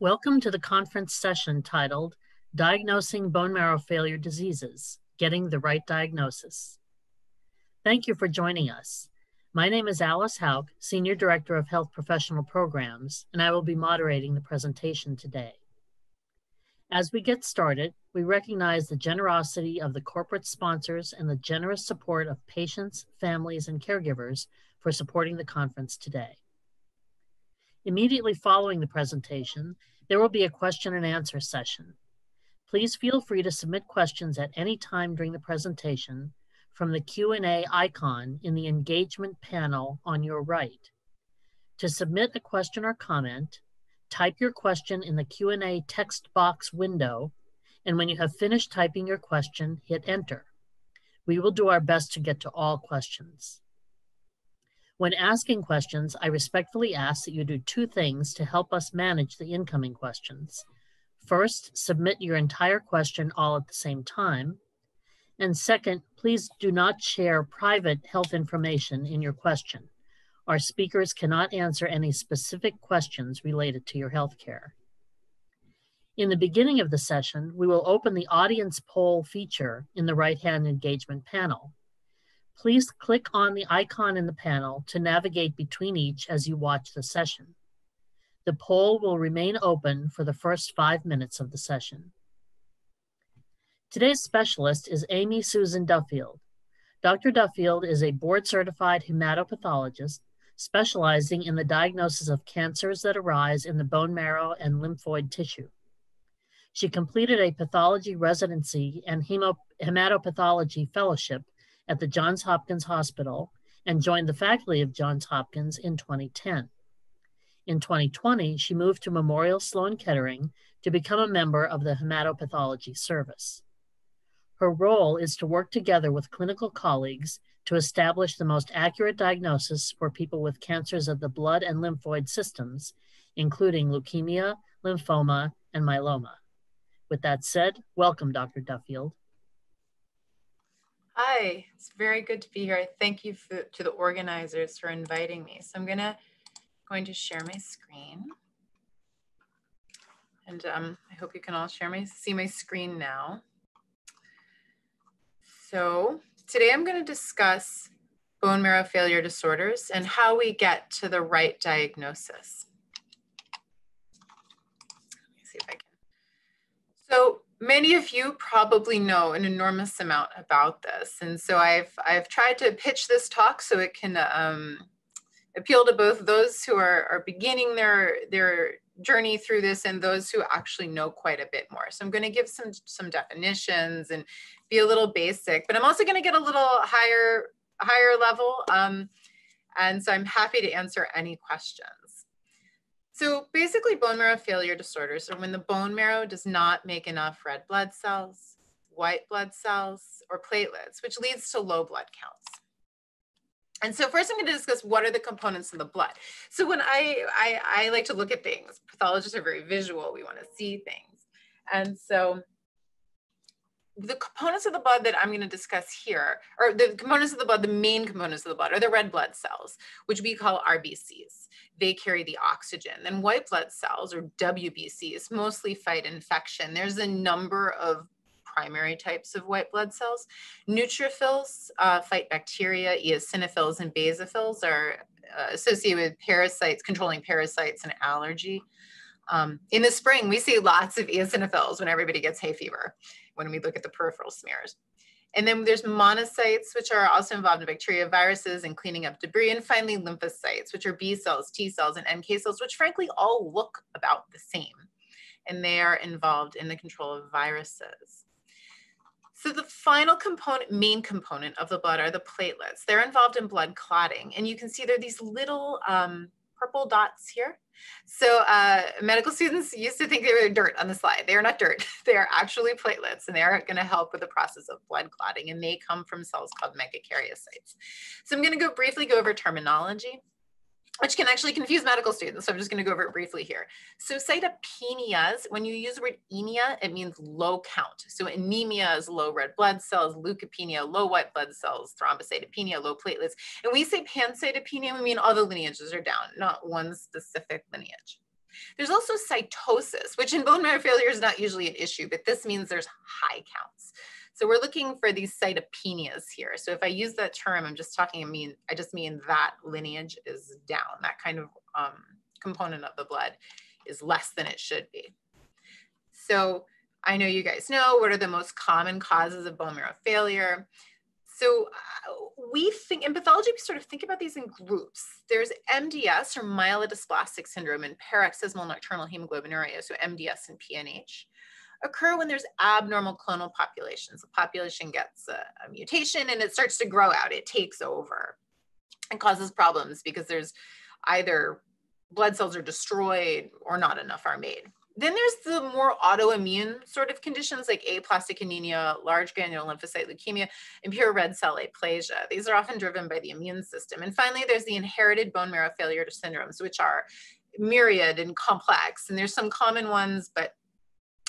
Welcome to the conference session titled Diagnosing Bone Marrow Failure Diseases, Getting the Right Diagnosis. Thank you for joining us. My name is Alice Hauk, Senior Director of Health Professional Programs, and I will be moderating the presentation today. As we get started, we recognize the generosity of the corporate sponsors and the generous support of patients, families, and caregivers for supporting the conference today. Immediately following the presentation, there will be a question and answer session. Please feel free to submit questions at any time during the presentation from the Q&A icon in the engagement panel on your right. To submit a question or comment, type your question in the Q&A text box window, and when you have finished typing your question, hit enter. We will do our best to get to all questions. When asking questions, I respectfully ask that you do two things to help us manage the incoming questions. First, submit your entire question all at the same time. And second, please do not share private health information in your question. Our speakers cannot answer any specific questions related to your healthcare. In the beginning of the session, we will open the audience poll feature in the right-hand engagement panel. Please click on the icon in the panel to navigate between each as you watch the session. The poll will remain open for the first 5 minutes of the session. Today's specialist is Amy Susan Duffield. Dr. Duffield is a board-certified hematopathologist specializing in the diagnosis of cancers that arise in the bone marrow and lymphoid tissue. She completed a pathology residency and hematopathology fellowship at the Johns Hopkins Hospital and joined the faculty of Johns Hopkins in 2010. In 2020, she moved to Memorial Sloan Kettering to become a member of the hematopathology service. Her role is to work together with clinical colleagues to establish the most accurate diagnosis for people with cancers of the blood and lymphoid systems, including leukemia, lymphoma, and myeloma. With that said, welcome, Dr. Duffield. Hi, it's very good to be here. Thank you to the organizers for inviting me. So I'm going to share my screen. And I hope you can all see my screen now. So today I'm going to discuss bone marrow failure disorders and how we get to the right diagnosis. Let me see if I can. So many of you probably know an enormous amount about this. And so I've tried to pitch this talk so it can appeal to both those who are beginning their journey through this and those who actually know quite a bit more. So I'm going to give some definitions and be a little basic, but I'm also going to get a little higher level. And so I'm happy to answer any questions. So basically, bone marrow failure disorders are when the bone marrow does not make enough red blood cells, white blood cells, or platelets, which leads to low blood counts. And so first I'm going to discuss what are the components of the blood. So when I like to look at things, pathologists are very visual, we want to see things. And so the components of the blood that I'm going to discuss here, or the components of the blood, the main components of the blood are the red blood cells, which we call RBCs. They carry the oxygen. Then white blood cells, or WBCs, mostly fight infection. There's a number of primary types of white blood cells. Neutrophils fight bacteria. Eosinophils and basophils are associated with parasites, controlling parasites and allergy. In the spring, we see lots of eosinophils when everybody gets hay fever, when we look at the peripheral smears. And then there's monocytes, which are also involved in bacteria, viruses, and cleaning up debris. And finally, lymphocytes, which are B cells, T cells, and NK cells, which frankly all look about the same. And they are involved in the control of viruses. So the final component, main component of the blood are the platelets. They're involved in blood clotting. And you can see there are these little purple dots here. So medical students used to think they were dirt on the slide. They are not dirt. They are actually platelets, and they are going to help with the process of blood clotting, and they come from cells called megakaryocytes. So I'm going to briefly go over terminology, which can actually confuse medical students. So I'm just going to go over it briefly here. So cytopenias, when you use the word anemia, it means low count. So anemia is low red blood cells, leukopenia, low white blood cells, thrombocytopenia, low platelets. And we say pancytopenia, we mean all the lineages are down, not one specific lineage. There's also cytosis, which in bone marrow failure is not usually an issue, but this means there's high counts. So we're looking for these cytopenias here. So if I use that term, I just mean that lineage is down. That kind of component of the blood is less than it should be. So I know you guys know what are the most common causes of bone marrow failure. So we think in pathology, we sort of think about these in groups. There's MDS or Myelodysplastic Syndrome and paroxysmal nocturnal hemoglobinuria, so MDS and PNH, occur when there's abnormal clonal populations. The population gets a mutation and it starts to grow out. It takes over and causes problems because there's either blood cells are destroyed or not enough are made. Then there's the more autoimmune sort of conditions like aplastic anemia, large granular lymphocyte leukemia, and pure red cell aplasia. These are often driven by the immune system. And finally, there's the inherited bone marrow failure syndromes, which are myriad and complex. And there's some common ones, but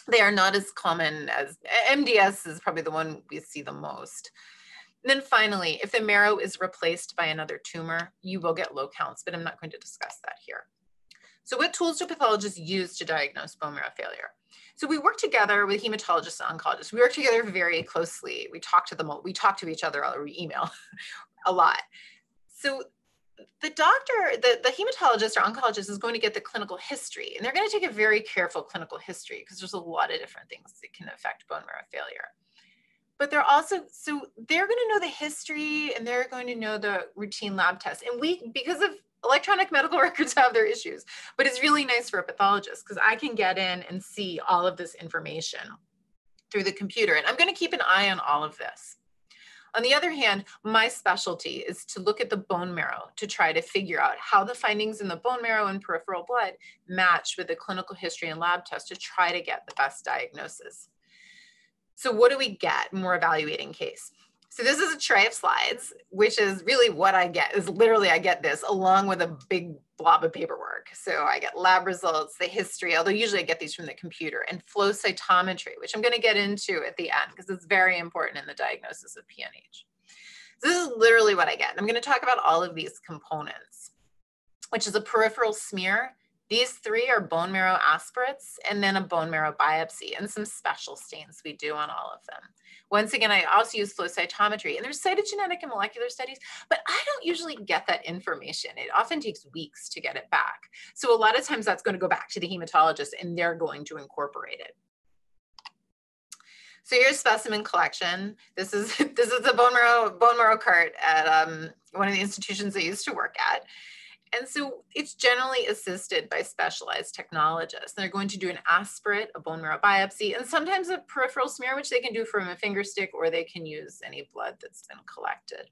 they are not as common as MDS is probably the one we see the most. And then finally, if the marrow is replaced by another tumor, you will get low counts, but I'm not going to discuss that here. So what tools do pathologists use to diagnose bone marrow failure? So we work together with hematologists and oncologists. We work together very closely. We talk to each other or we email a lot. So the doctor, the hematologist or oncologist is going to get the clinical history, and they're going to take a very careful clinical history because there's a lot of different things that can affect bone marrow failure. But they're also, so they're going to know the history and they're going to know the routine lab tests. And because of electronic medical records have their issues, but it's really nice for a pathologist because I can get in and see all of this information through the computer. And I'm going to keep an eye on all of this. On the other hand, my specialty is to look at the bone marrow to try to figure out how the findings in the bone marrow and peripheral blood match with the clinical history and lab test to try to get the best diagnosis. So what do we get when we're evaluating case? So this is a tray of slides, which is really what I get, is literally I get this along with a big blob of paperwork. So I get lab results, the history, although usually I get these from the computer, and flow cytometry, which I'm going to get into at the end because it's very important in the diagnosis of PNH. So this is literally what I get. I'm going to talk about all of these components, which is a peripheral smear. These three are bone marrow aspirates and then a bone marrow biopsy and some special stains we do on all of them. Once again, I also use flow cytometry, and there's cytogenetic and molecular studies, but I don't usually get that information. It often takes weeks to get it back. So a lot of times that's going to go back to the hematologist and they're going to incorporate it. So here's specimen collection. This is a bone marrow cart at one of the institutions I used to work at. And so it's generally assisted by specialized technologists. They're going to do an aspirate, a bone marrow biopsy, and sometimes a peripheral smear, which they can do from a finger stick, or they can use any blood that's been collected.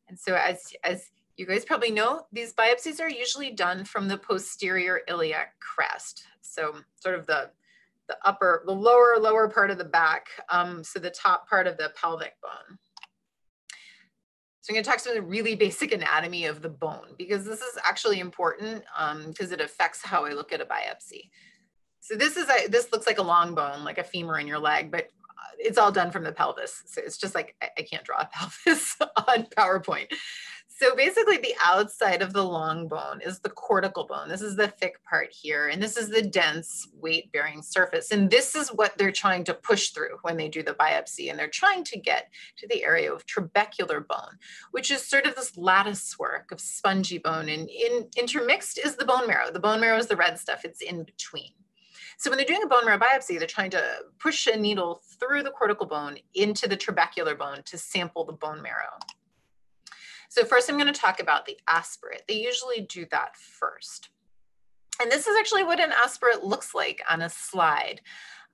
And so as you guys probably know, these biopsies are usually done from the posterior iliac crest. So sort of the lower part of the back, so the top part of the pelvic bone. So I'm going to talk about the really basic anatomy of the bone because this is actually important because it affects how I look at a biopsy. So this looks like a long bone, like a femur in your leg, but it's all done from the pelvis. So it's just like, I can't draw a pelvis on PowerPoint. So basically the outside of the long bone is the cortical bone. This is the thick part here. And this is the dense weight-bearing surface. And this is what they're trying to push through when they do the biopsy. And they're trying to get to the area of trabecular bone, which is sort of this lattice work of spongy bone. And intermixed is the bone marrow. The bone marrow is the red stuff. It's in between. So when they're doing a bone marrow biopsy, they're trying to push a needle through the cortical bone into the trabecular bone to sample the bone marrow. So first I'm going to talk about the aspirate. They usually do that first. And this is actually what an aspirate looks like on a slide.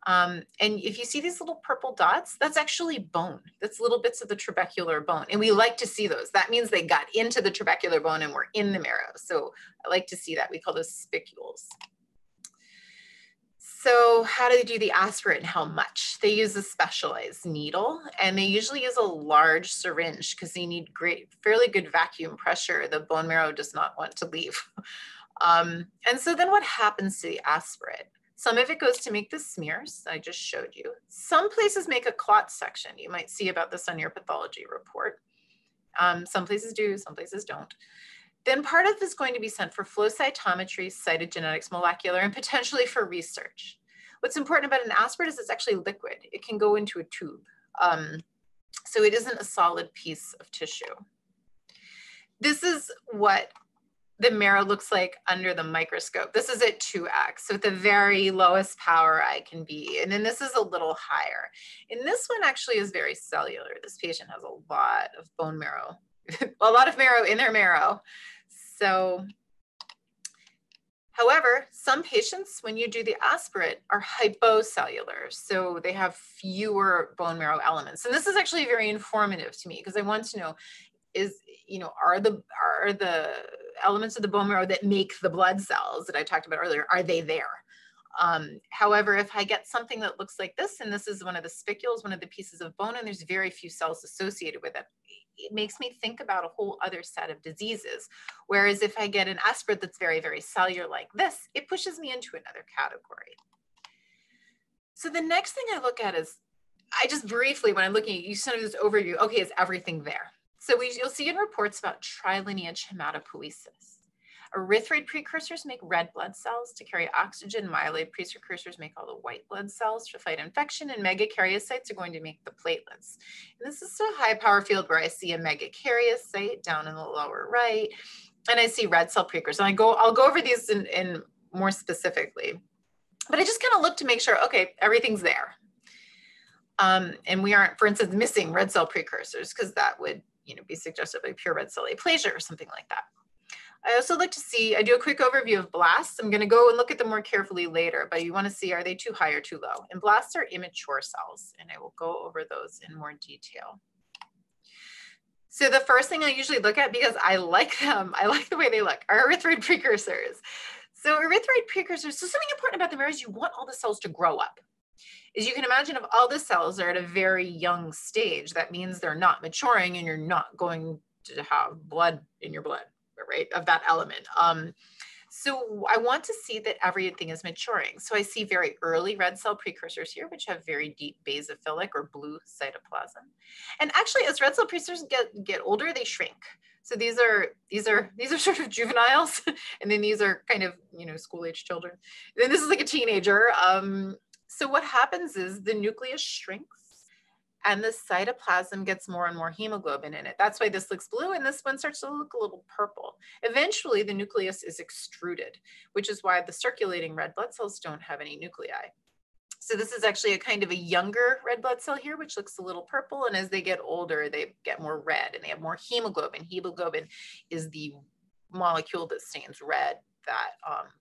And if you see these little purple dots, that's actually bone. That's little bits of the trabecular bone. And we like to see those. That means they got into the trabecular bone and were in the marrow. So I like to see that. We call those spicules. So how do they do the aspirate and how much? They use a specialized needle, and they usually use a large syringe because they need fairly good vacuum pressure. The bone marrow does not want to leave. And so then what happens to the aspirate? Some of it goes to make the smears I just showed you. Some places make a clot section. You might see about this on your pathology report. Some places do, some places don't. Then part of this is going to be sent for flow cytometry, cytogenetics, molecular, and potentially for research. What's important about an aspirate is it's actually liquid. It can go into a tube. So it isn't a solid piece of tissue. This is what the marrow looks like under the microscope. This is at 2x, so at the very lowest power I can be. And then this is a little higher. And this one actually is very cellular. This patient has a lot of bone marrow, a lot of marrow in their marrow. So, however, some patients, when you do the aspirate, are hypocellular. So they have fewer bone marrow elements. And this is actually very informative to me because I want to know, are the elements of the bone marrow that make the blood cells that I talked about earlier, are they there? However, if I get something that looks like this, and this is one of the spicules, one of the pieces of bone, and there's very few cells associated with it, it makes me think about a whole other set of diseases. Whereas if I get an aspirate that's very, very cellular like this, it pushes me into another category. So the next thing I look at is, I just briefly, when I'm looking at you, sort of this overview, okay, is everything there? So you'll see in reports about trilineage hematopoiesis. Erythroid precursors make red blood cells to carry oxygen. Myeloid precursors make all the white blood cells to fight infection, and megakaryocytes are going to make the platelets. And this is a high power field where I see a megakaryocyte down in the lower right, and I see red cell precursors. And I'll go over these in more specifically, but I just kind of look to make sure, okay, everything's there. And we aren't, for instance, missing red cell precursors, because that would be suggestive of pure red cell aplasia or something like that. I also like to see, I do a quick overview of blasts. I'm going to go and look at them more carefully later, but you want to see, are they too high or too low? And blasts are immature cells, and I will go over those in more detail. So the first thing I usually look at, because I like them, I like the way they look, are erythroid precursors. So erythroid precursors, so something important about them is you want all the cells to grow up. As you can imagine, if all the cells are at a very young stage, that means they're not maturing and you're not going to have blood in your blood, right, of that element. So I want to see that everything is maturing. So I see very early red cell precursors here, which have very deep basophilic or blue cytoplasm. And actually, as red cell precursors get older, they shrink. So these are sort of juveniles, and then these are kind of school age children. Then this is like a teenager. So what happens is the nucleus shrinks and the cytoplasm gets more and more hemoglobin in it. That's why this looks blue and this one starts to look a little purple. Eventually the nucleus is extruded, which is why the circulating red blood cells don't have any nuclei. So this is actually a kind of a younger red blood cell here, which looks a little purple. And as they get older, they get more red and they have more hemoglobin. Hemoglobin is the molecule that stains red that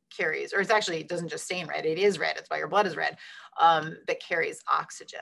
carries, or it doesn't just stain red, it is red, it's why your blood is red, that carries oxygen.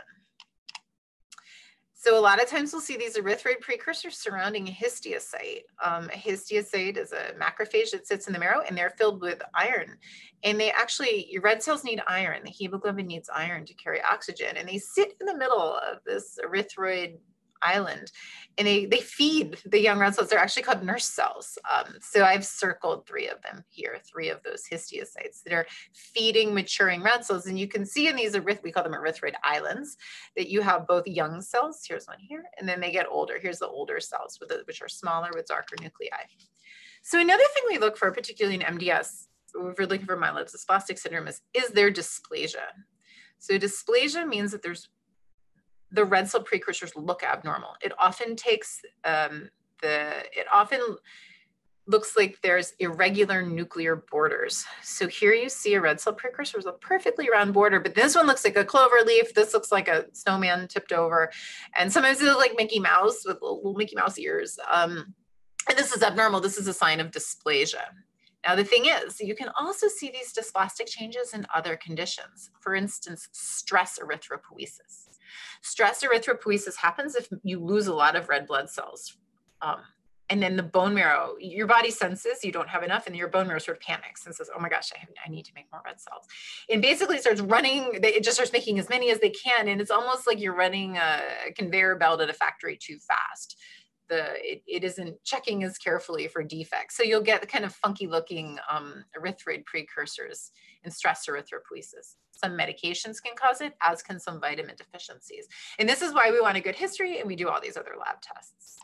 So a lot of times we'll see these erythroid precursors surrounding a histiocyte. A histiocyte is a macrophage that sits in the marrow, and they're filled with iron. And your red cells need iron, the hemoglobin needs iron to carry oxygen, and they sit in the middle of this erythroid island, and they feed the young red cells. They're actually called nurse cells. So I've circled 3 of them here, 3 of those histiocytes that are feeding maturing red cells. And you can see in these, we call them erythroid islands, that you have both young cells, here's one here, and then they get older. Here's the older cells, which are smaller with darker nuclei. So another thing we look for, particularly in MDS, if we're looking for myelodysplastic syndrome, is there dysplasia? So dysplasia means that the red cell precursors look abnormal. It often looks like there's irregular nuclear borders. So here you see a red cell precursor with a perfectly round border, but this one looks like a clover leaf. This looks like a snowman tipped over. And sometimes it looks like Mickey Mouse with little Mickey Mouse ears. And this is abnormal. This is a sign of dysplasia. Now, the thing is, you can also see these dysplastic changes in other conditions. For instance, stress erythropoiesis. Stress erythropoiesis happens if you lose a lot of red blood cells. And then the bone marrow, your body senses you don't have enough, and your bone marrow sort of panics and says, oh my gosh, I need to make more red cells. And basically starts running, it just starts making as many as they can. And it's almost like you're running a conveyor belt at a factory too fast. It isn't checking as carefully for defects. So you'll get the kind of funky looking erythroid precursors in stress erythropoiesis. Some medications can cause it, as can some vitamin deficiencies. And this is why we want a good history, and we do all these other lab tests.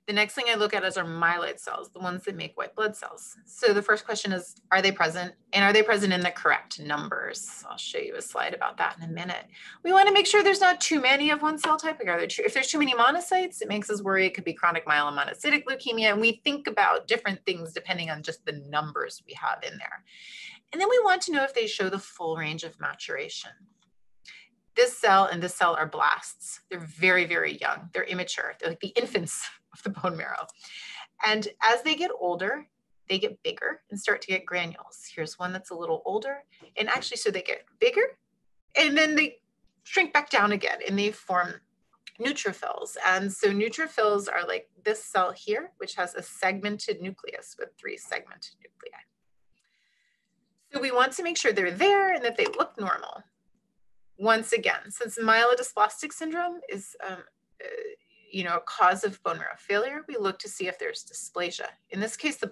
The next thing I look at is our myeloid cells, the ones that make white blood cells. So the first question is, are they present? And are they present in the correct numbers? I'll show you a slide about that in a minute. We want to make sure there's not too many of one cell type. If there's too many monocytes, it makes us worry it could be chronic myelomonocytic leukemia. And we think about different things depending on just the numbers we have in there. And then we want to know if they show the full range of maturation. This cell and this cell are blasts. They're very, very young. They're immature. They're like the infants of the bone marrow. And as they get older, they get bigger and start to get granules. Here's one that's a little older. And actually, so they get bigger and then they shrink back down again and they form neutrophils. And so neutrophils are like this cell here, which has a segmented nucleus with 3 segmented nuclei. So we want to make sure they're there and that they look normal. Once again, since myelodysplastic syndrome is a cause of bone marrow failure, we look to see if there's dysplasia. In this case, the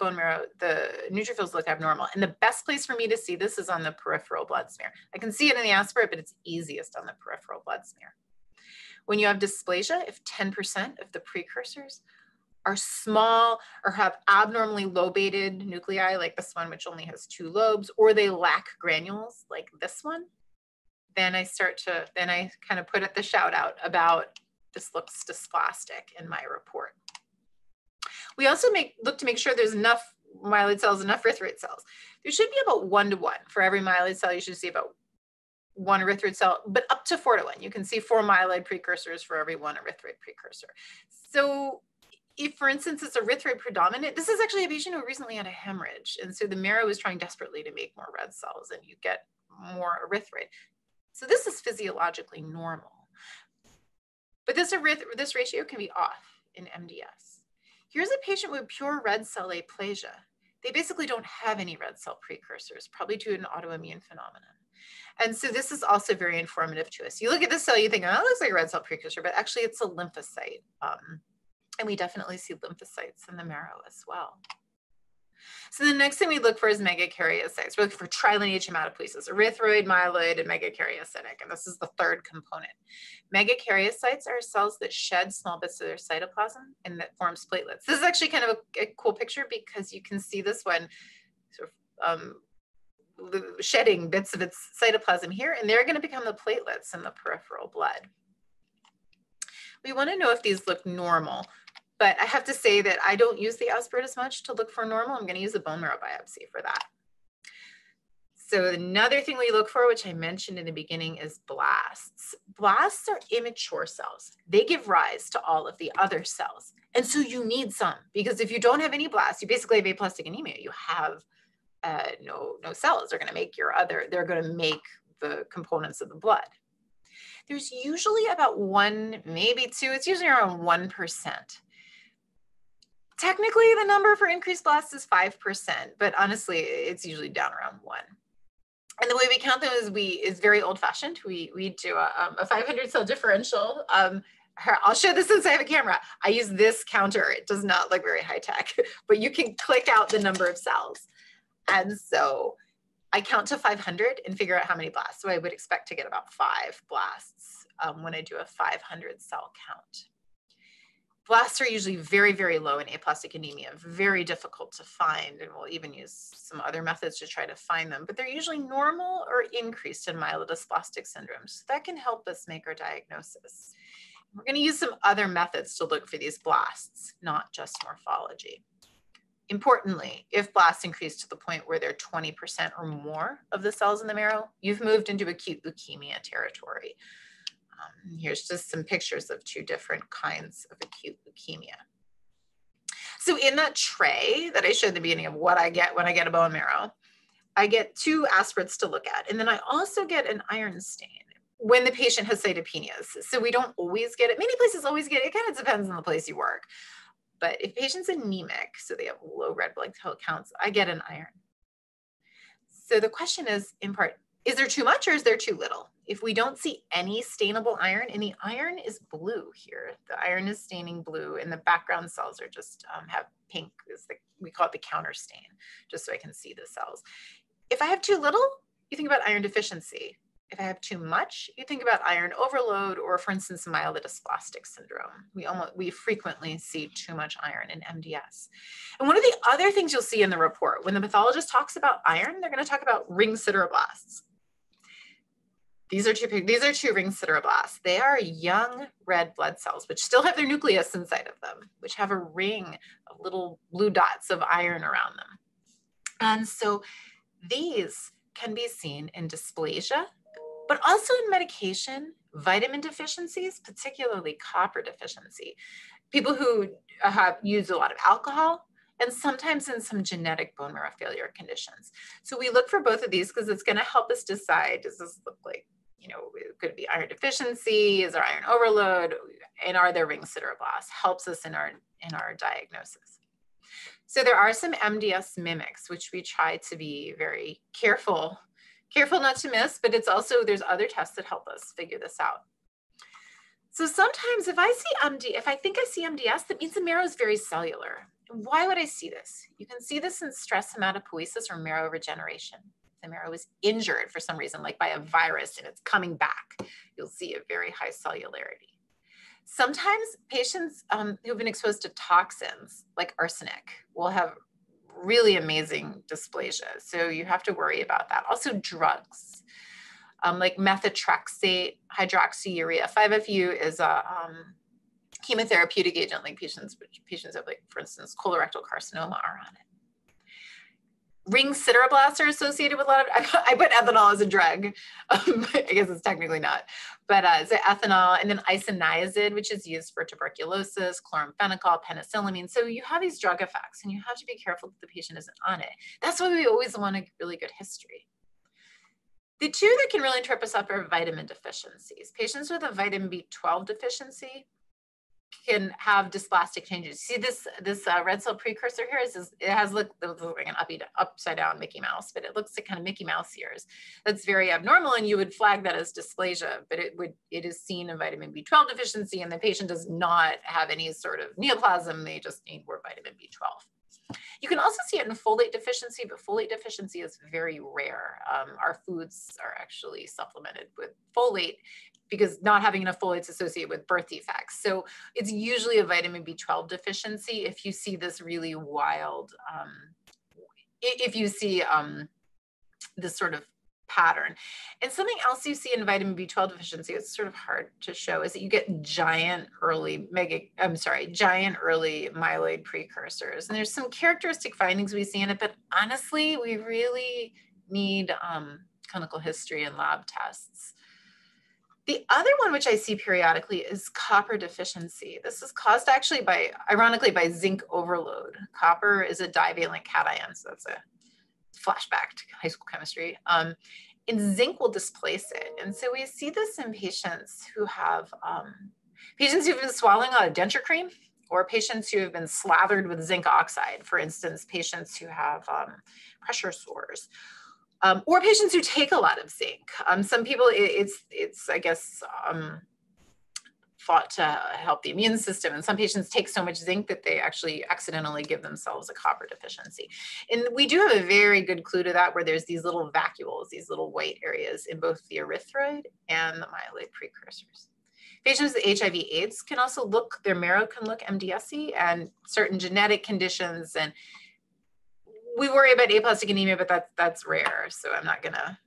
neutrophils look abnormal. And the best place for me to see this is on the peripheral blood smear. I can see it in the aspirate, but it's easiest on the peripheral blood smear. When you have dysplasia, if 10% of the precursors are small or have abnormally lobated nuclei, like this one, which only has 2 lobes, or they lack granules, like this one, then I kind of put the shout out about this looks dysplastic in my report. We also look to make sure there's enough myeloid cells, enough erythroid cells. There should be about 1-to-1. For every myeloid cell, you should see about 1 erythroid cell, but up to 4-to-1. You can see 4 myeloid precursors for every 1 erythroid precursor. So if, for instance, it's erythroid predominant, this is actually a patient who recently had a hemorrhage. And so the marrow is trying desperately to make more red cells and you get more erythroid. So this is physiologically normal. But this ratio can be off in MDS. Here's a patient with pure red cell aplasia. They basically don't have any red cell precursors, probably due to an autoimmune phenomenon. And so this is also very informative to us. You look at this cell, you think, oh, it looks like a red cell precursor, but actually it's a lymphocyte. And we definitely see lymphocytes in the marrow as well. So the next thing we look for is megakaryocytes. We're looking for trilineage hematopoiesis, erythroid, myeloid, and megakaryocytic. And this is the third component. Megakaryocytes are cells that shed small bits of their cytoplasm and that forms platelets. This is actually kind of a cool picture because you can see this one sort of shedding bits of its cytoplasm here, and they're going to become the platelets in the peripheral blood. We want to know if these look normal. But I have to say that I don't use the aspirate as much to look for normal. I'm going to use a bone marrow biopsy for that. So another thing we look for, which I mentioned in the beginning, is blasts. Blasts are immature cells. They give rise to all of the other cells. And so you need some, because if you don't have any blasts, you basically have aplastic anemia. You have no cells. They're going to make the components of the blood. There's usually about 1, maybe 2, it's usually around 1%. Technically, the number for increased blasts is 5%, but honestly, it's usually down around 1. And the way we count them is very old-fashioned. We do a 500 cell differential. I'll show this since I have a camera. I use this counter. It does not look very high-tech, but you can click out the number of cells. And so I count to 500 and figure out how many blasts. So I would expect to get about 5 blasts when I do a 500 cell count. Blasts are usually very, very low in aplastic anemia, very difficult to find, and we'll even use some other methods to try to find them, but they're usually normal or increased in myelodysplastic syndrome. So that can help us make our diagnosis. We're going to use some other methods to look for these blasts, not just morphology. Importantly, if blasts increase to the point where they're 20% or more of the cells in the marrow, you've moved into acute leukemia territory. Here's just some pictures of 2 different kinds of acute leukemia. So in that tray that I showed at the beginning of what I get when I get a bone marrow, I get 2 aspirates to look at. And then I also get an iron stain when the patient has cytopenias. So we don't always get it. Many places always get it. It kind of depends on the place you work. But if patient's anemic, so they have low red blood cell counts, I get an iron. So the question is, in part, is there too much or is there too little? If we don't see any stainable iron, and the iron is blue here, the iron is staining blue, and the background cells are just have pink, we call it the counter stain, just so I can see the cells. If I have too little, you think about iron deficiency. If I have too much, you think about iron overload, or for instance, myelodysplastic syndrome. We frequently see too much iron in MDS. And one of the other things you'll see in the report, when the pathologist talks about iron, they're going to talk about ring sideroblasts. These are two ring sideroblasts. They are young red blood cells, which still have their nucleus inside of them, which have a ring of little blue dots of iron around them. And so these can be seen in dysplasia, but also in medication, vitamin deficiencies, particularly copper deficiency, people who have used a lot of alcohol, and sometimes in some genetic bone marrow failure conditions. So we look for both of these because it's going to help us decide, does this look like, could it be iron deficiency? Is there iron overload? And are there ring sideroblasts? Helps us in our diagnosis. So there are some MDS mimics, which we try to be very careful not to miss, but it's also, there's other tests that help us figure this out. So sometimes if I think I see MDS, that means the marrow is very cellular. And why would I see this? You can see this in stress hematopoiesis or marrow regeneration. The marrow is injured for some reason, like by a virus, and it's coming back. You'll see a very high cellularity. Sometimes patients who've been exposed to toxins like arsenic will have really amazing dysplasia. So you have to worry about that. Also drugs like methotrexate, hydroxyurea. 5-FU is a chemotherapeutic agent, like patients have, like, for instance, colorectal carcinoma are on it. Ring sideroblasts are associated with a lot of, I put ethanol as a drug. I guess it's technically not, but so ethanol, and then isoniazid, which is used for tuberculosis, chloramphenicol, penicillamine. So you have these drug effects and you have to be careful that the patient isn't on it. That's why we always want a really good history. The two that can really trip us up are vitamin deficiencies. Patients with a vitamin B12 deficiency can have dysplastic changes. See this red cell precursor here it has like an upside down Mickey Mouse, but it looks like kind of Mickey Mouse ears. That's very abnormal, and you would flag that as dysplasia, but it is seen in vitamin B12 deficiency, and the patient does not have any sort of neoplasm. They just need more vitamin B12. You can also see it in folate deficiency, but folate deficiency is very rare. Our foods are actually supplemented with folate because not having enough folate is associated with birth defects. So it's usually a vitamin B12 deficiency if you see this really wild, if you see this sort of pattern. And something else you see in vitamin B12 deficiency, it's sort of hard to show, is that you get giant early myeloid precursors. And there's some characteristic findings we see in it, but honestly, we really need clinical history and lab tests. The other one, which I see periodically, is copper deficiency. This is caused actually ironically by zinc overload. Copper is a divalent cation, so that's a flashback to high school chemistry. And zinc will displace it. And so we see this in patients who have, patients who've been swallowing a lot of denture cream, or patients who have been slathered with zinc oxide, for instance, patients who have pressure sores. Or patients who take a lot of zinc. Some people, it's I guess, thought to help the immune system. And some patients take so much zinc that they actually accidentally give themselves a copper deficiency. And we do have a very good clue to that, where there's these little vacuoles, these little white areas in both the erythroid and the myeloid precursors. Patients with HIV/AIDS can also their marrow can look MDS-y, and certain genetic conditions, and we worry about aplastic anemia, but that's rare, so I'm not gonna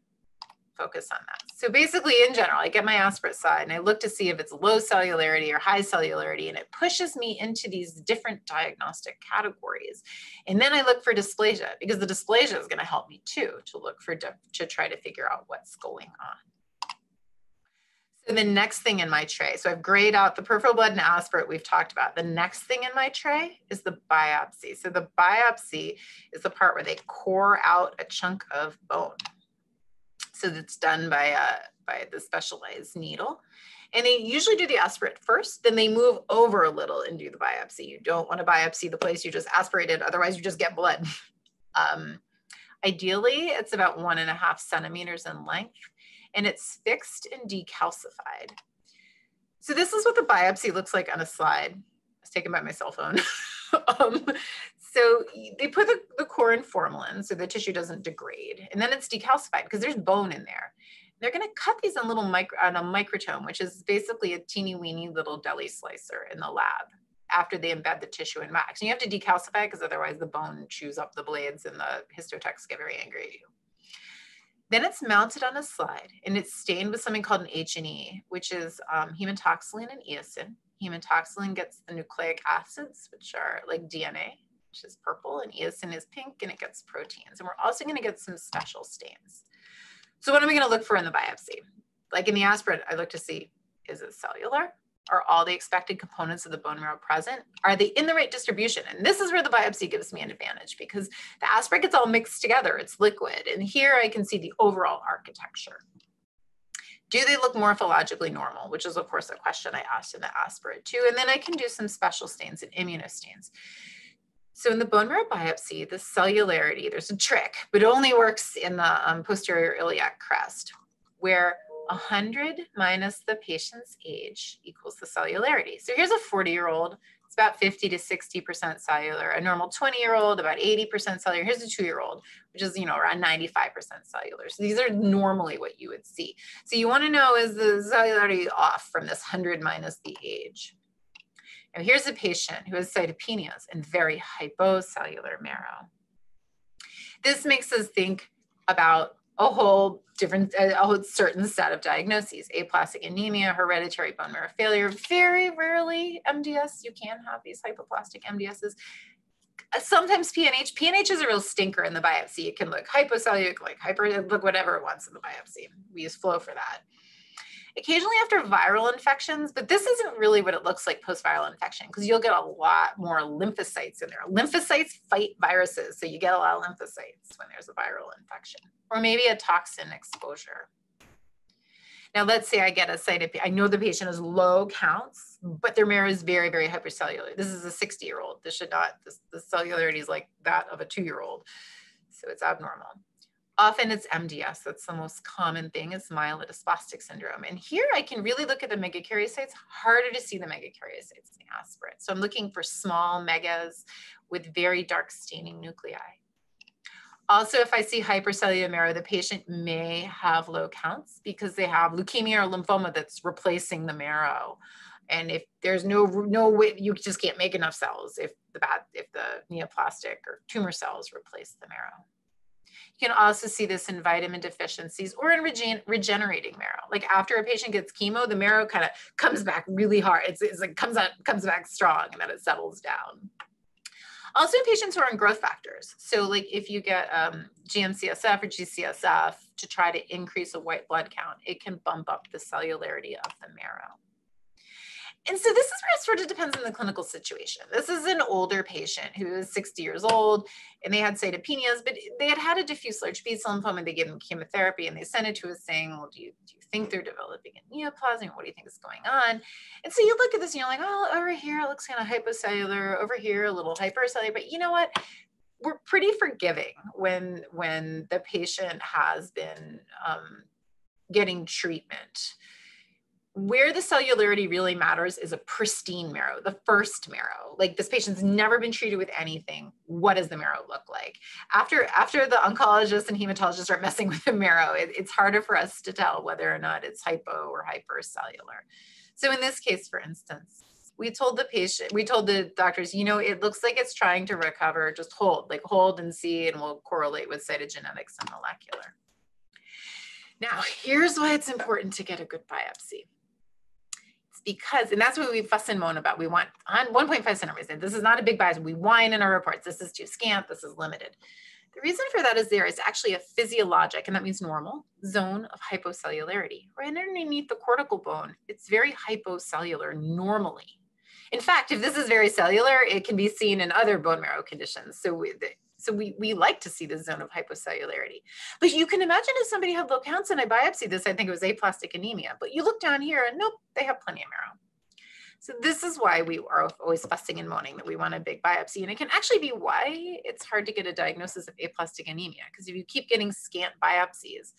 focus on that. So basically, in general, I get my aspirate side and I look to see if it's low cellularity or high cellularity, and it pushes me into these different diagnostic categories. And then I look for dysplasia, because the dysplasia is gonna help me too, to try to figure out what's going on. So the next thing in my tray, so I've grayed out the peripheral blood and aspirate we've talked about. The next thing in my tray is the biopsy. So the biopsy is the part where they core out a chunk of bone. So that's done by the specialized needle. And they usually do the aspirate first, then they move over a little and do the biopsy. You don't want to biopsy the place you just aspirated, otherwise you just get blood. Ideally, it's about 1.5 centimeters in length, and it's fixed and decalcified. So this is what the biopsy looks like on a slide. It's taken by my cell phone. So they put the core in formalin so the tissue doesn't degrade, and then it's decalcified because there's bone in there. They're going to cut these on a microtome, which is basically a teeny weeny little deli slicer in the lab after they embed the tissue in wax. And you have to decalcify because otherwise the bone chews up the blades and the histotechs get very angry at you. Then it's mounted on a slide and it's stained with something called an H&E, which is hematoxylin and eosin. Hematoxylin gets the nucleic acids, which are like DNA, which is purple, and eosin is pink, and it gets proteins. And we're also going to get some special stains. So what am I going to look for in the biopsy? Like in the aspirate, I look to see, is it cellular? Are all the expected components of the bone marrow present? Are they in the right distribution? And this is where the biopsy gives me an advantage because the aspirate gets all mixed together. It's liquid. And here I can see the overall architecture. Do they look morphologically normal? Which is, of course, a question I asked in the aspirate too. And then I can do some special stains and immunostains. So in the bone marrow biopsy, the cellularity, there's a trick, but it only works in the posterior iliac crest, where 100 minus the patient's age equals the cellularity. So here's a 40-year-old, it's about 50 to 60% cellular. A normal 20-year-old, about 80% cellular. Here's a 2-year-old, which is, around 95% cellular. So these are normally what you would see. So you want to know, is the cellularity off from this 100 minus the age? Now here's a patient who has cytopenias and very hypocellular marrow. This makes us think about a whole certain set of diagnoses: aplastic anemia, hereditary bone marrow failure. Very rarely MDS. You can have these hypoplastic MDSs. Sometimes PNH. PNH is a real stinker in the biopsy. It can look hypocellular, it can look hyper, look whatever it wants in the biopsy. We use flow for that. Occasionally after viral infections, but this isn't really what it looks like post-viral infection because you'll get a lot more lymphocytes in there. Lymphocytes fight viruses, so you get a lot of lymphocytes when there's a viral infection, or maybe a toxin exposure. Now, let's say I get a cytopenia. I know the patient has low counts, but their marrow is very, very hypercellular. This is a 60-year-old. This should not, the cellularity is like that of a 2-year-old, so it's abnormal. Often it's MDS. That's the most common thing. It's myelodysplastic syndrome. And here I can really look at the megakaryocytes. Harder to see the megakaryocytes in the aspirate. So I'm looking for small megas with very dark staining nuclei. Also, if I see hypercellular marrow, the patient may have low counts because they have leukemia or lymphoma that's replacing the marrow. And if there's no way, you just can't make enough cells if the neoplastic or tumor cells replace the marrow. You can also see this in vitamin deficiencies or in regenerating marrow. Like after a patient gets chemo, the marrow kind of comes back really hard. It's like comes back strong and then it settles down. Also in patients who are on growth factors. So like if you get GM-CSF or G-CSF to try to increase a white blood count, it can bump up the cellularity of the marrow. And so this is where it sort of depends on the clinical situation. This is an older patient who is 60 years old and they had cytopenias, but they had a diffuse large B-cell lymphoma and they gave them chemotherapy and they sent it to us saying, well, do you think they're developing a neoplasm? What do you think is going on? And so you look at this and you're like, oh, over here it looks kind of hypocellular, over here a little hypercellular, but you know what? We're pretty forgiving when the patient has been getting treatment. Where the cellularity really matters is a pristine marrow, the first marrow. Like this patient's never been treated with anything. What does the marrow look like? After the oncologist and hematologist start messing with the marrow, it's harder for us to tell whether or not it's hypo or hypercellular. So in this case, for instance, we told the doctors, it looks like it's trying to recover, just hold and see, and we'll correlate with cytogenetics and molecular. Now, here's why it's important to get a good biopsy. Because, and that's what we fuss and moan about. We want on 1.5 centimeters. This is not a big biopsy. We whine in our reports. This is too scant. This is limited. The reason for that is there is actually a physiologic, and that means normal, zone of hypocellularity. Right underneath the cortical bone, it's very hypocellular normally. In fact, if this is very cellular, it can be seen in other bone marrow conditions. So we like to see this zone of hypocellularity. But you can imagine if somebody had low counts and I biopsied this, I think it was aplastic anemia. But you look down here and nope, they have plenty of marrow. So this is why we are always fussing and moaning that we want a big biopsy. And it can actually be why it's hard to get a diagnosis of aplastic anemia. Because if you keep getting scant biopsies,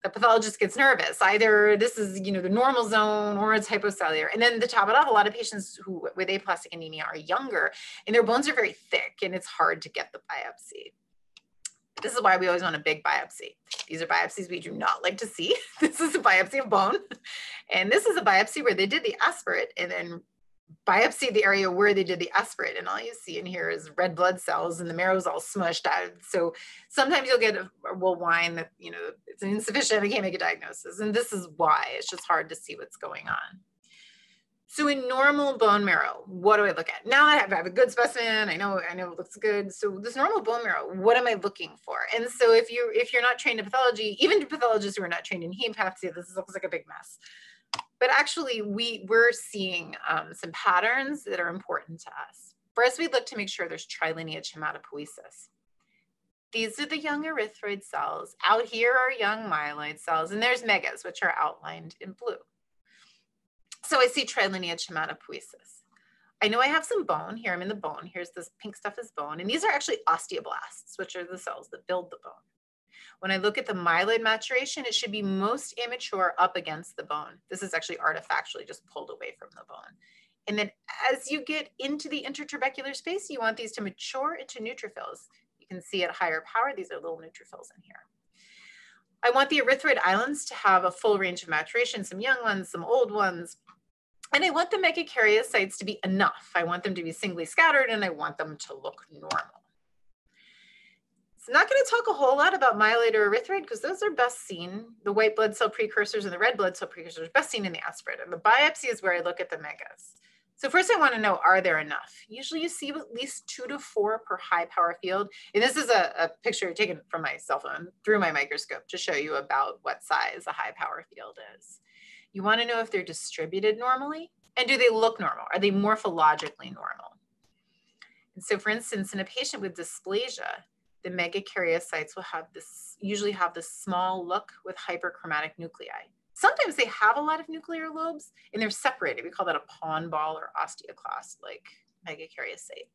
the pathologist gets nervous. Either this is, the normal zone or it's hypocellular. And then to top it off, a lot of patients who with aplastic anemia are younger and their bones are very thick and it's hard to get the biopsy. This is why we always want a big biopsy. These are biopsies we do not like to see. This is a biopsy of bone. And this is a biopsy where they did the aspirate and then biopsy the area where they did the aspirate. And all you see in here is red blood cells and the marrow's all smushed out. So sometimes you'll get a whine that, you know, it's insufficient, I can't make a diagnosis. And this is why. It's just hard to see what's going on. So in normal bone marrow, what do I look at? Now I have a good specimen, I know it looks good. So this normal bone marrow, what am I looking for? And so if you're not trained in pathology, even to pathologists who are not trained in hematology, this looks like a big mess. But actually we're seeing some patterns that are important to us. First, we look to make sure there's trilineage hematopoiesis. These are the young erythroid cells. Out here are young myeloid cells, and there's megas, which are outlined in blue. So I see trilineage hematopoiesis. I know I have some bone. Here I'm in the bone. Here's this pink stuff is bone. And these are actually osteoblasts, which are the cells that build the bone. When I look at the myeloid maturation, it should be most immature up against the bone. This is actually artifactually just pulled away from the bone. And then as you get into the intertrabecular space, you want these to mature into neutrophils. You can see at higher power, these are little neutrophils in here. I want the erythroid islands to have a full range of maturation, some young ones, some old ones. And I want the megakaryocytes to be enough. I want them to be singly scattered and I want them to look normal. So I'm not going to talk a whole lot about myeloid or erythroid because those are best seen. The white blood cell precursors and the red blood cell precursors are best seen in the aspirate. And the biopsy is where I look at the megas. So first I want to know, are there enough? Usually you see at least 2 to 4 per high power field. And this is a picture taken from my cell phone through my microscope to show you about what size a high power field is. You want to know if they're distributed normally and do they look normal? Are they morphologically normal? And so for instance, in a patient with dysplasia, the megakaryocytes will have this, usually have this small look with hyperchromatic nuclei. Sometimes they have a lot of nuclear lobes and they're separated. We call that a pawn ball or osteoclast like megakaryocyte.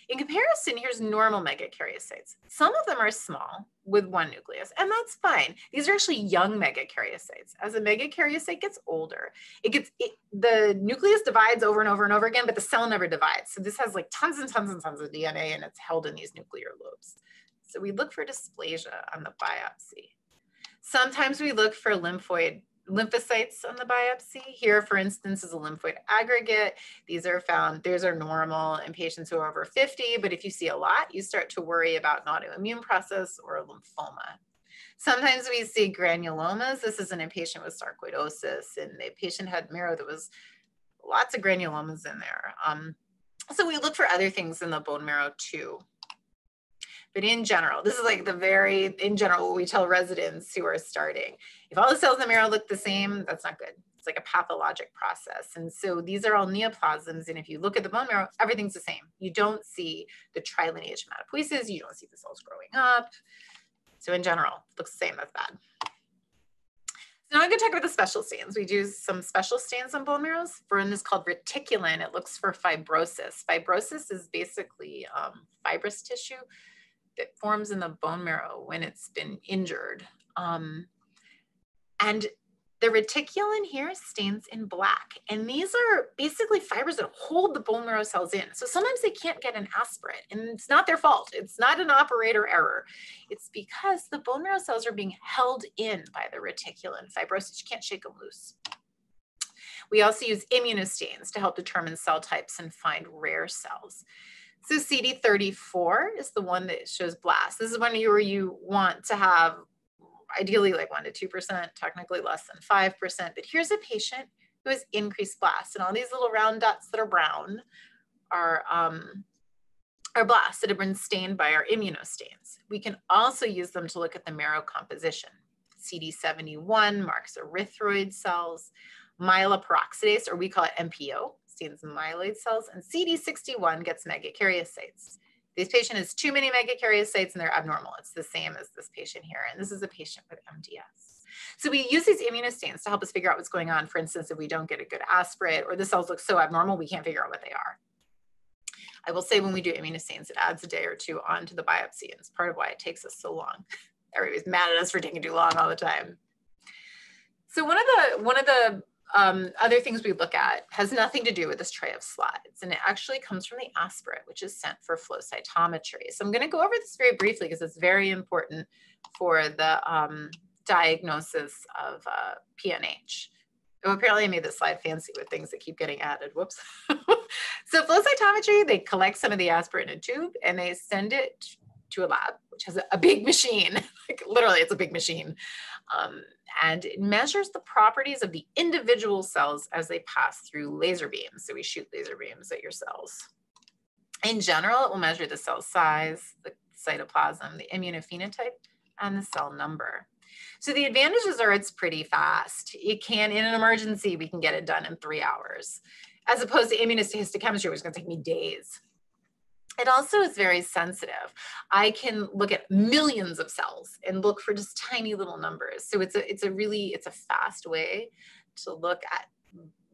In comparison, here's normal megakaryocytes. Some of them are small with 1 nucleus, and that's fine. These are actually young megakaryocytes. As a megakaryocyte gets older, the nucleus divides over and over and over again, but the cell never divides. So this has like tons and tons and tons of DNA, and it's held in these nuclear lobes. So we look for dysplasia on the biopsy. Sometimes we look for lymphocytes on the biopsy. Here, for instance, is a lymphoid aggregate. These are found, these are normal in patients who are over 50, but if you see a lot, you start to worry about an autoimmune process or a lymphoma. Sometimes we see granulomas. This is in a patient with sarcoidosis, and the patient had marrow that was lots of granulomas in there. So we look for other things in the bone marrow too. But in general, this is like in general, what we tell residents who are starting. If all the cells in the marrow look the same, that's not good. It's like a pathologic process. And so these are all neoplasms. And if you look at the bone marrow, everything's the same. You don't see the trilineage hematopoiesis. You don't see the cells growing up. So in general, it looks the same, that's bad. So now I'm going to talk about the special stains. We do some special stains on bone marrows. For one is called reticulin. It looks for fibrosis. Fibrosis is basically fibrous tissue that forms in the bone marrow when it's been injured. And the reticulin here stains in black. And these are basically fibers that hold the bone marrow cells in. So sometimes they can't get an aspirate, and it's not their fault. It's not an operator error. It's because the bone marrow cells are being held in by the reticulin fibrosis. You can't shake them loose. We also use immunostains to help determine cell types and find rare cells. So CD34 is the one that shows blasts. This is one where you want to have ideally like 1 to 2%, technically less than 5%. But here's a patient who has increased blasts, and all these little round dots that are brown are blasts that have been stained by our immunostains. We can also use them to look at the marrow composition. CD71 marks erythroid cells. Myeloperoxidase, or we call it MPO, stains myeloid cells, and CD61 gets megakaryocytes. This patient has too many megakaryocytes and they're abnormal. It's the same as this patient here, and this is a patient with MDS. So we use these immunostains to help us figure out what's going on. For instance, if we don't get a good aspirate or the cells look so abnormal, we can't figure out what they are. I will say when we do immunostains, it adds a day or 2 onto the biopsy, and it's part of why it takes us so long. Everybody's mad at us for taking too long all the time. So one of the other things we look at has nothing to do with this tray of slides, and it actually comes from the aspirate, which is sent for flow cytometry. So I'm going to go over this very briefly because it's very important for the diagnosis of PNH. Oh, apparently I made this slide fancy with things that keep getting added. Whoops. So flow cytometry, they collect some of the aspirate in a tube and they send it to a lab, which has a big machine. Like literally, it's a big machine. And it measures the properties of the individual cells as they pass through laser beams. So we shoot laser beams at your cells. In general, it will measure the cell size, the cytoplasm, the immunophenotype, and the cell number. So the advantages are it's pretty fast. It can, in an emergency, we can get it done in 3 hours, as opposed to immunohistochemistry, which is going to take me days. It also is very sensitive. I can look at millions of cells and look for just tiny little numbers. So it's a fast way to look at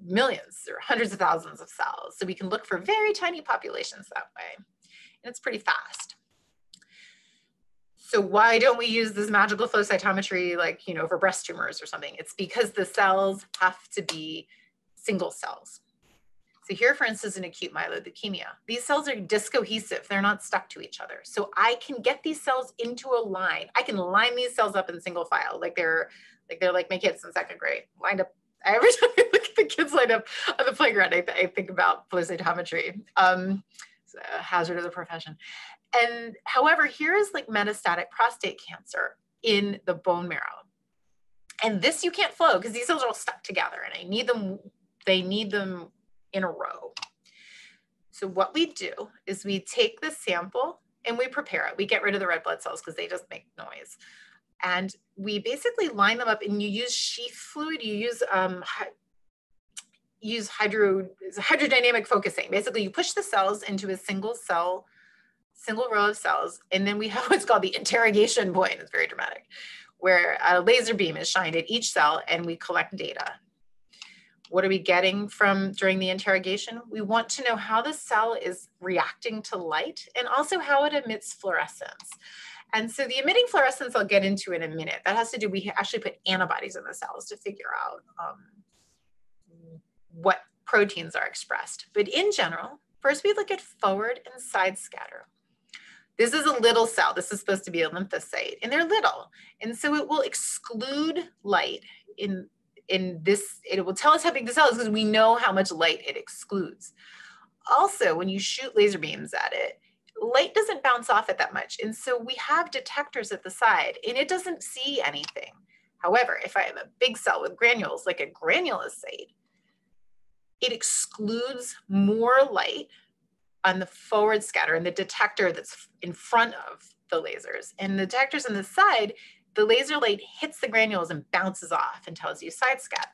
millions or hundreds of thousands of cells. So we can look for very tiny populations that way. And it's pretty fast. So why don't we use this magical flow cytometry like, you know, for breast tumors or something? It's because the cells have to be single cells. So here, for instance, in acute myeloid leukemia, these cells are discohesive. They're not stuck to each other. So I can get these cells into a line. I can line these cells up in single file, like they're like my kids in second grade, lined up. Every time I look at the kids lined up on the playground, I think about flow cytometry. It's a hazard of the profession. And however, here is like metastatic prostate cancer in the bone marrow. And this you can't flow because these cells are all stuck together and they need them in a row. So what we do is we take the sample and we prepare it. We get rid of the red blood cells because they just make noise. And we basically line them up and you use sheath fluid, you use hydrodynamic focusing. Basically you push the cells into a single row of cells. And then we have what's called the interrogation point. It's very dramatic, where a laser beam is shined at each cell and we collect data. What are we getting from during the interrogation? We want to know how the cell is reacting to light and also how it emits fluorescence. And so the emitting fluorescence I'll get into in a minute. That has to do, we actually put antibodies in the cells to figure out what proteins are expressed. But in general, first we look at forward and side scatter. This is a little cell. This is supposed to be a lymphocyte, and they're little. And so it will exclude light in this. It will tell us how big the cell is because we know how much light it excludes. Also, when you shoot laser beams at it, light doesn't bounce off it that much. And so we have detectors at the side, and it doesn't see anything. However, if I have a big cell with granules, like a granulocyte, it excludes more light on the forward scatter and the detector that's in front of the lasers. And the detectors on the side, the laser light hits the granules and bounces off and tells you side scatter.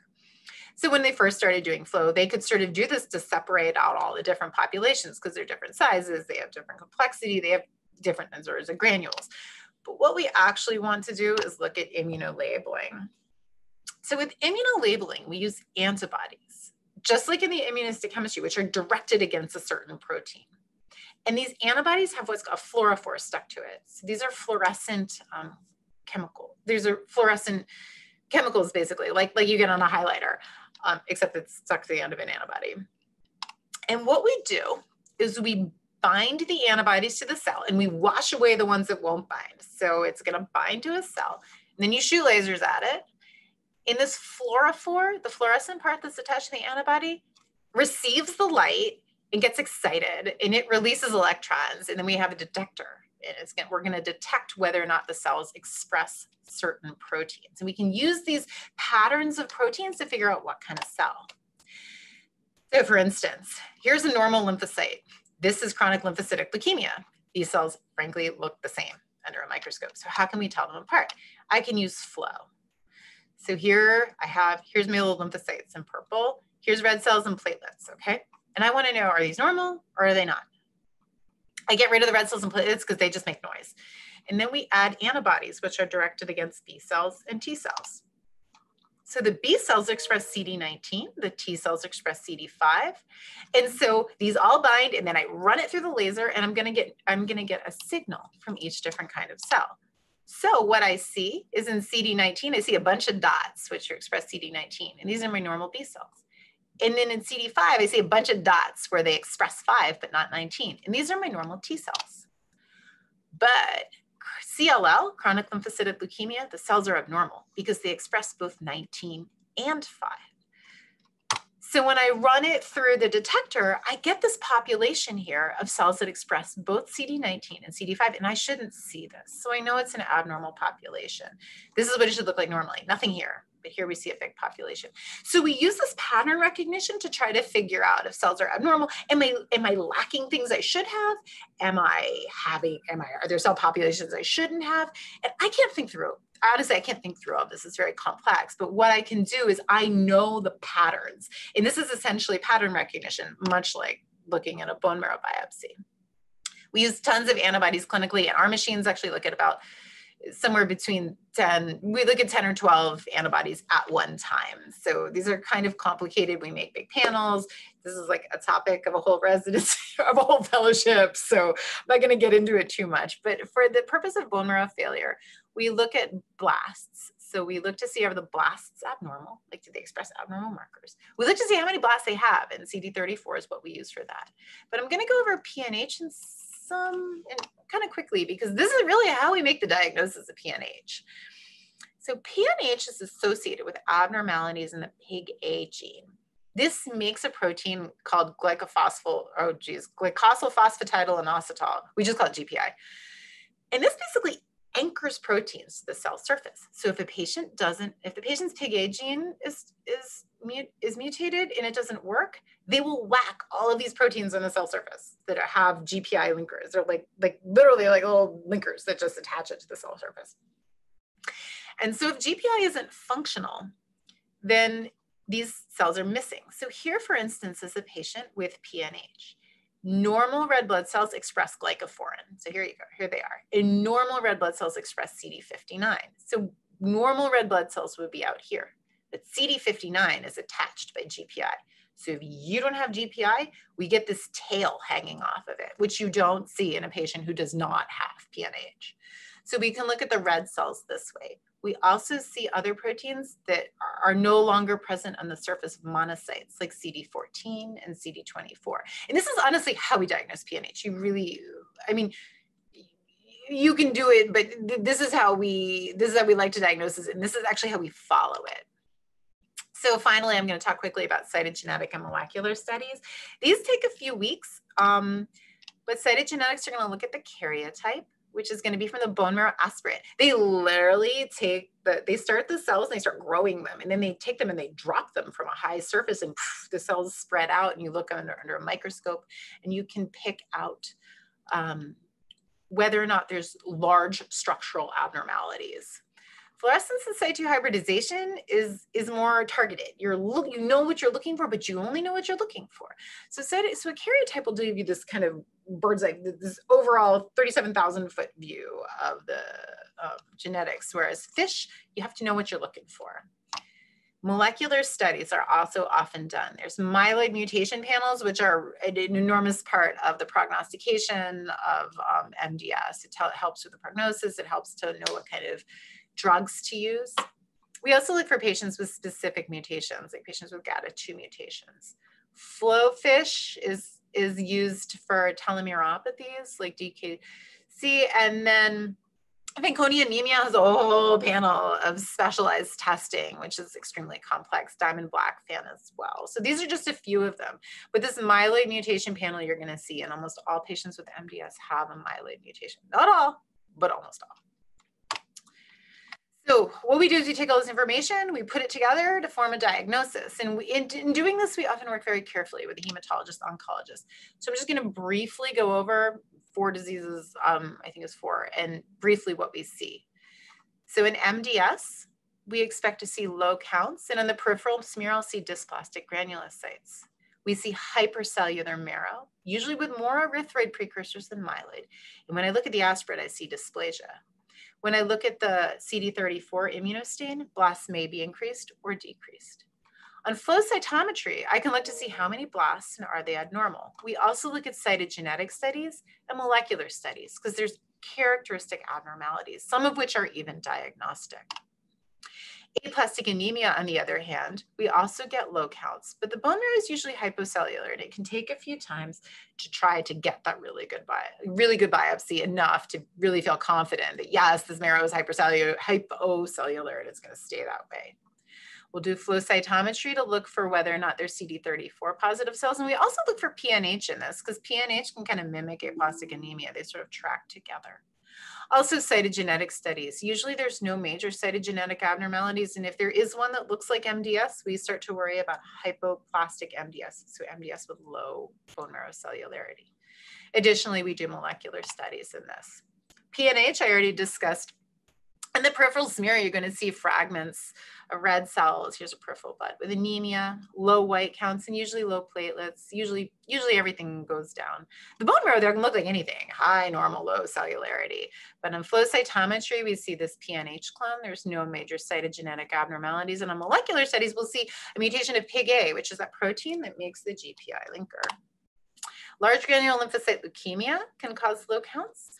So when they first started doing flow, they could sort of do this to separate out all the different populations because they're different sizes, they have different complexity, they have different numbers of granules. But what we actually want to do is look at immunolabeling. So with immunolabeling, we use antibodies, just like in the immunohistochemistry, which are directed against a certain protein. And these antibodies have what's called a fluorophore stuck to it. So these are fluorescent chemicals. These are fluorescent chemicals, basically, like you get on a highlighter, except it's stuck to the end of an antibody. And what we do is we bind the antibodies to the cell and we wash away the ones that won't bind. So it's going to bind to a cell. And then you shoot lasers at it. In this fluorophore, the fluorescent part that's attached to the antibody receives the light and gets excited and it releases electrons. And then we have a detector. And we're going to detect whether or not the cells express certain proteins. And we can use these patterns of proteins to figure out what kind of cell. So for instance, here's a normal lymphocyte. This is chronic lymphocytic leukemia. These cells, frankly, look the same under a microscope. So how can we tell them apart? I can use flow. So here's myelolymphocytes in purple. Here's red cells and platelets, okay? And I want to know, are these normal or are they not? I get rid of the red cells and platelets because they just make noise. And then we add antibodies, which are directed against B cells and T cells. So the B cells express CD19, the T cells express CD5. And so these all bind and then I run it through the laser and I'm gonna get a signal from each different kind of cell. So what I see is in CD19, I see a bunch of dots, which are express CD19, and these are my normal B cells. And then in CD5, I see a bunch of dots where they express 5, but not 19. And these are my normal T cells. But CLL, chronic lymphocytic leukemia, the cells are abnormal because they express both 19 and 5. So when I run it through the detector, I get this population here of cells that express both CD19 and CD5, and I shouldn't see this. So I know it's an abnormal population. This is what it should look like normally, nothing here, but here we see a big population. So we use this pattern recognition to try to figure out if cells are abnormal. Am I lacking things I should have? Are there cell populations I shouldn't have? And I can't think through. Honestly, I can't think through all this. It's very complex, but what I can do is I know the patterns. And this is essentially pattern recognition, much like looking at a bone marrow biopsy. We use tons of antibodies clinically, and our machines actually look at about somewhere between 10, we look at 10 or 12 antibodies at one time. So these are kind of complicated. We make big panels. This is like a topic of a whole residency, of a whole fellowship. So I'm not going to get into it too much, but for the purpose of bone marrow failure, we look at blasts. So we look to see are the blasts abnormal, like do they express abnormal markers? We look to see how many blasts they have, and CD34 is what we use for that. But I'm going to go over PNH and kind of quickly, because this is really how we make the diagnosis of PNH. So PNH is associated with abnormalities in the PIG-A gene. This makes a protein called glycosylphosphatidylinositol. We just call it GPI. And this basically anchors proteins to the cell surface. So if the patient's PIG-A gene is mutated and it doesn't work, they will whack all of these proteins on the cell surface that have GPI linkers. They're like literally like little linkers that just attach it to the cell surface. And so if GPI isn't functional, then these cells are missing. So here, for instance, is a patient with PNH. Normal red blood cells express glycophorin. So here you go, here they are. And normal red blood cells express CD59. So normal red blood cells would be out here, but CD59 is attached by GPI. So if you don't have GPI, we get this tail hanging off of it, which you don't see in a patient who does not have PNH. So we can look at the red cells this way. We also see other proteins that are no longer present on the surface of monocytes, like CD14 and CD24. And this is honestly how we diagnose PNH. You can do it, but this is how we like to diagnose it, and this is actually how we follow it. So finally, I'm going to talk quickly about cytogenetic and molecular studies. These take a few weeks, but cytogenetics are going to look at the karyotype, which is going to be from the bone marrow aspirate. They literally they start the cells and they start growing them, and then they take them and they drop them from a high surface, and the cells spread out, and you look under a microscope and you can pick out whether or not there's large structural abnormalities. Fluorescence in situ hybridization is more targeted. You know what you're looking for, but you only know what you're looking for. So a karyotype will give you this kind of bird's eye, this overall 37,000-foot view of the genetics, whereas fish, you have to know what you're looking for. Molecular studies are also often done. There's myeloid mutation panels, which are an enormous part of the prognostication of MDS. It helps with the prognosis. It helps to know what kind of drugs to use. We also look for patients with specific mutations, like patients with GATA2 mutations. FlowFish is used for telomeropathies like DKC, and then Fanconi anemia has a whole panel of specialized testing, which is extremely complex. Diamond Blackfan as well. So these are just a few of them. But this myeloid mutation panel you're going to see, and almost all patients with MDS have a myeloid mutation. Not all, but almost all. So what we do is we take all this information, we put it together to form a diagnosis. And in doing this, we often work very carefully with the hematologist, oncologist. So I'm just going to briefly go over 4 diseases, I think it's 4, and briefly what we see. So in MDS, we expect to see low counts, and in the peripheral smear, I'll see dysplastic granulocytes. We see hypercellular marrow, usually with more erythroid precursors than myeloid. And when I look at the aspirate, I see dysplasia. When I look at the CD34 immunostain, blasts may be increased or decreased. On flow cytometry, I can look to see how many blasts and are they abnormal. We also look at cytogenetic studies and molecular studies, because there's characteristic abnormalities, some of which are even diagnostic. Aplastic anemia, on the other hand, we also get low counts, but the bone marrow is usually hypocellular, and it can take a few times to try to get that really good biopsy, enough to really feel confident that yes, this marrow is hypercellular, and it's going to stay that way. We'll do flow cytometry to look for whether or not there's CD34 positive cells, and we also look for PNH in this because PNH can kind of mimic aplastic anemia. They sort of track together. Also, cytogenetic studies. Usually there's no major cytogenetic abnormalities, and if there is one that looks like MDS, we start to worry about hypoplastic MDS, so MDS with low bone marrow cellularity. Additionally, we do molecular studies in this. PNH, I already discussed. In the peripheral smear, you're going to see fragments of red cells. Here's a peripheral blood with anemia, low white counts, and usually low platelets. Usually everything goes down. The bone marrow, there can look like anything, high, normal, low cellularity. But in flow cytometry, we see this PNH clone. There's no major cytogenetic abnormalities. And on molecular studies, we'll see a mutation of PIG-A, which is that protein that makes the GPI linker. Large granular lymphocyte leukemia can cause low counts.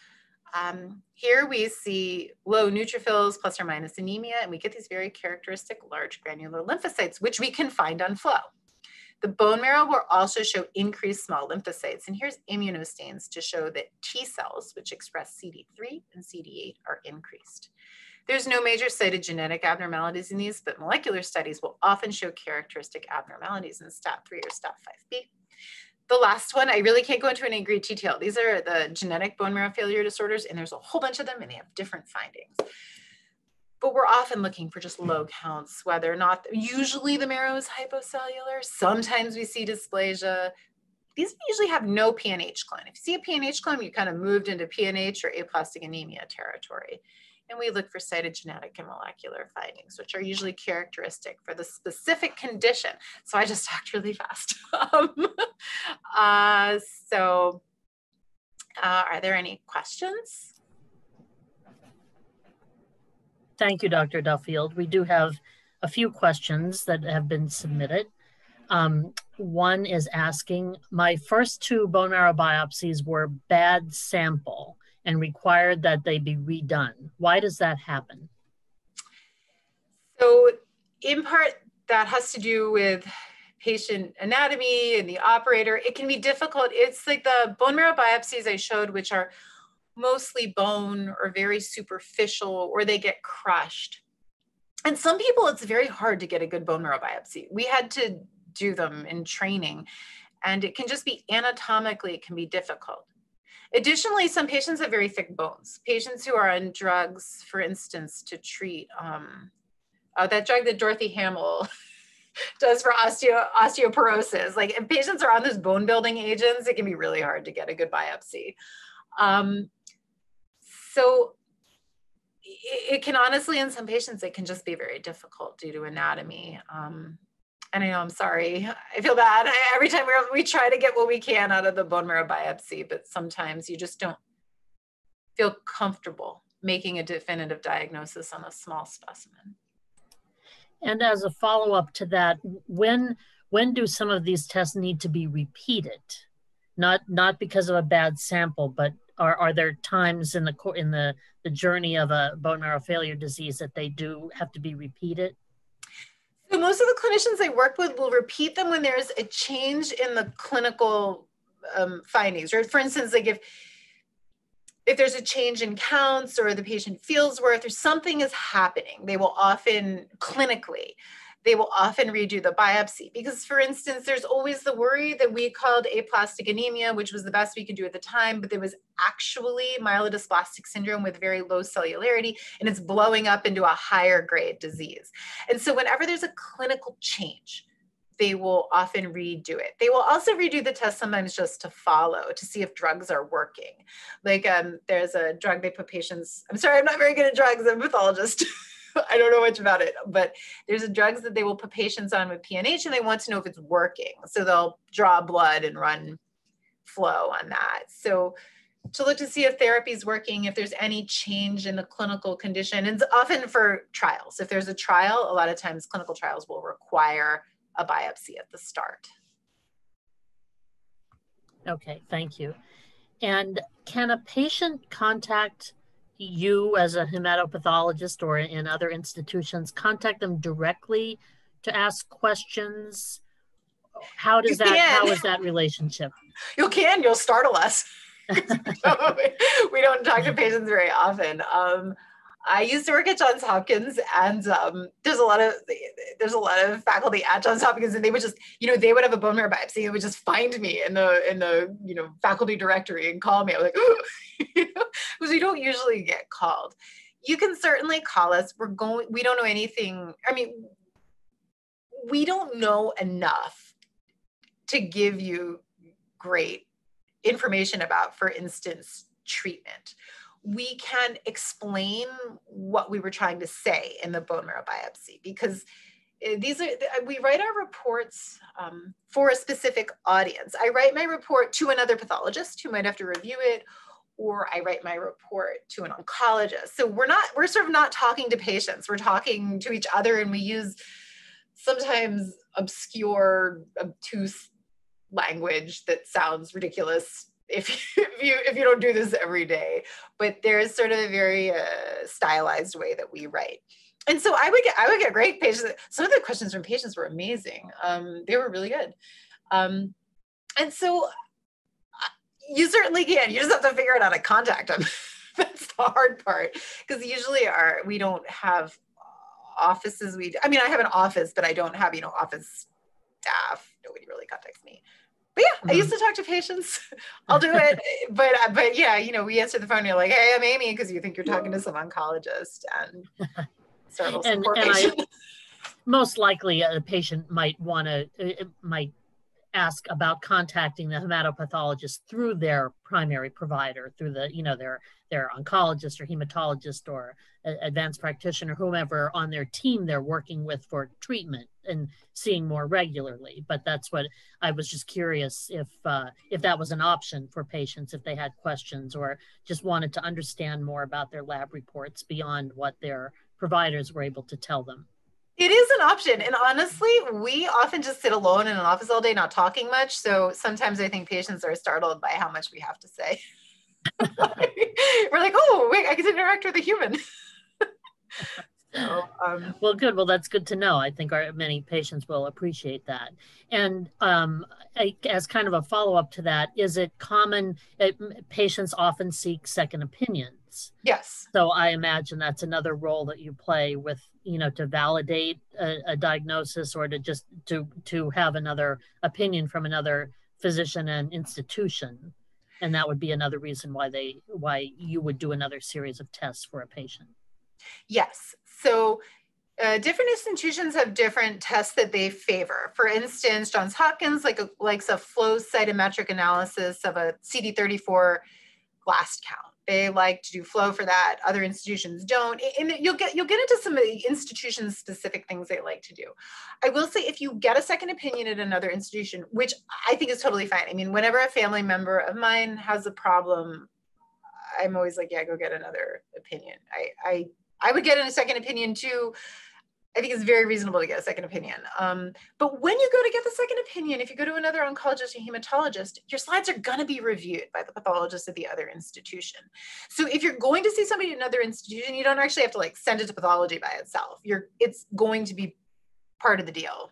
Here we see low neutrophils plus or minus anemia, and we get these very characteristic large granular lymphocytes, which we can find on flow. The bone marrow will also show increased small lymphocytes, and here's immunostains to show that T cells, which express CD3 and CD8, are increased. There's no major cytogenetic abnormalities in these, but molecular studies will often show characteristic abnormalities in STAT3 or STAT5B. The last one, I really can't go into any great detail. These are the genetic bone marrow failure disorders, and there's a whole bunch of them, and they have different findings. But we're often looking for just low counts, whether or not, usually the marrow is hypocellular. Sometimes we see dysplasia. These usually have no PNH clone. If you see a PNH clone, you kind of moved into PNH or aplastic anemia territory. And we look for cytogenetic and molecular findings, which are usually characteristic for the specific condition. So I just talked really fast. Are there any questions? Thank you, Dr. Duffield. We do have a few questions that have been submitted. One is asking, my first 2 bone marrow biopsies were bad sample and required that they be redone. Why does that happen? So in part, that has to do with patient anatomy and the operator. It can be difficult. It's like the bone marrow biopsies I showed, which are mostly bone or very superficial, or they get crushed. And some people, it's very hard to get a good bone marrow biopsy. We had to do them in training, and it can just be anatomically, it can be difficult. Additionally, some patients have very thick bones. Patients who are on drugs, for instance, to treat that drug that Dorothy Hamill does for osteoporosis. Like if patients are on those bone building agents, it can be really hard to get a good biopsy. So it can honestly, in some patients, it can just be very difficult due to anatomy. And I know, I'm sorry, I feel bad. Every time we try to get what we can out of the bone marrow biopsy, but sometimes you just don't feel comfortable making a definitive diagnosis on a small specimen. And as a follow-up to that, when do some of these tests need to be repeated? Not because of a bad sample, but are there times in the journey of a bone marrow failure disease that they do have to be repeated? So most of the clinicians I work with will repeat them when there's a change in the clinical findings. Or for instance, like if there's a change in counts or the patient feels worse or something is happening, they will often redo the biopsy. Because for instance, there's always the worry that we called aplastic anemia, which was the best we could do at the time, but there was actually myelodysplastic syndrome with very low cellularity, and it's blowing up into a higher grade disease. And so whenever there's a clinical change, they will often redo it. They will also redo the test sometimes just to follow, to see if drugs are working. Like there's a drug they put patients, I'm sorry, I'm not very good at drugs, I'm a pathologist. I don't know much about it, but there's drugs that they will put patients on with PNH and they want to know if it's working. So they'll draw blood and run flow on that. So to look to see if therapy is working, if there's any change in the clinical condition, and often for trials. If there's a trial, a lot of times clinical trials will require a biopsy at the start. Okay, thank you. And can a patient contact you as a hematopathologist, or in other institutions, contact them directly to ask questions? How is that relationship? You'll startle us. We don't talk to patients very often. I used to work at Johns Hopkins, and there's a lot of faculty at Johns Hopkins, and they would just, they would have a bone marrow biopsy and would just find me in the faculty directory and call me. I was like, because we don't usually get called. You can certainly call us. We don't know anything. I mean, we don't know enough to give you great information about, for instance, treatment. We can explain what we were trying to say in the bone marrow biopsy, because we write our reports for a specific audience. I write my report to another pathologist who might have to review it, or I write my report to an oncologist. So we're sort of not talking to patients, we're talking to each other, and we use sometimes obscure, obtuse language that sounds ridiculous if you don't do this every day. But there's sort of a very stylized way that we write. And so I would get great patients. Some of the questions from patients were amazing. They were really good. And so you certainly can. You just have to figure out how to contact them. That's the hard part, because usually we don't have offices. I mean, I have an office, but I don't have, office staff. Nobody really contacts me. But yeah, I used to talk to patients. I'll do it. But yeah, we answer the phone and you're like, hey, I'm Amy, because you think you're talking to some oncologist, and startle some poor patient. Most likely a patient might ask about contacting the hematopathologist through their primary provider, through their oncologist or hematologist or advanced practitioner, whomever on their team they're working with for treatment and seeing more regularly. But that's what I was just curious if that was an option for patients, if they had questions or just wanted to understand more about their lab reports beyond what their providers were able to tell them. It is an option. And honestly, we often just sit alone in an office all day, not talking much. So sometimes I think patients are startled by how much we have to say. We're like, oh, wait, I can interact with a human. So, well, good. Well, that's good to know. I think many patients will appreciate that. And as kind of a follow-up to that, is it common, patients often seek second opinions? Yes. So I imagine that's another role that you play with, to validate a diagnosis, or to just to have another opinion from another physician and institution. And that would be another reason why you would do another series of tests for a patient. Yes. So different institutions have different tests that they favor. For instance, Johns Hopkins likes a flow cytometric analysis of a CD34 blast count. They like to do flow for that. Other institutions don't. And you'll get into some of the institution specific things they like to do. I will say, if you get a second opinion at another institution, which I think is totally fine. I mean, whenever a family member of mine has a problem, I'm always like, yeah, go get another opinion. I would get a second opinion too. I think it's very reasonable to get a second opinion. But when you go to get the second opinion, if you go to another oncologist or hematologist, your slides are going to be reviewed by the pathologist at the other institution. So if you're going to see somebody at another institution, you don't actually have to send it to pathology by itself. It's going to be part of the deal.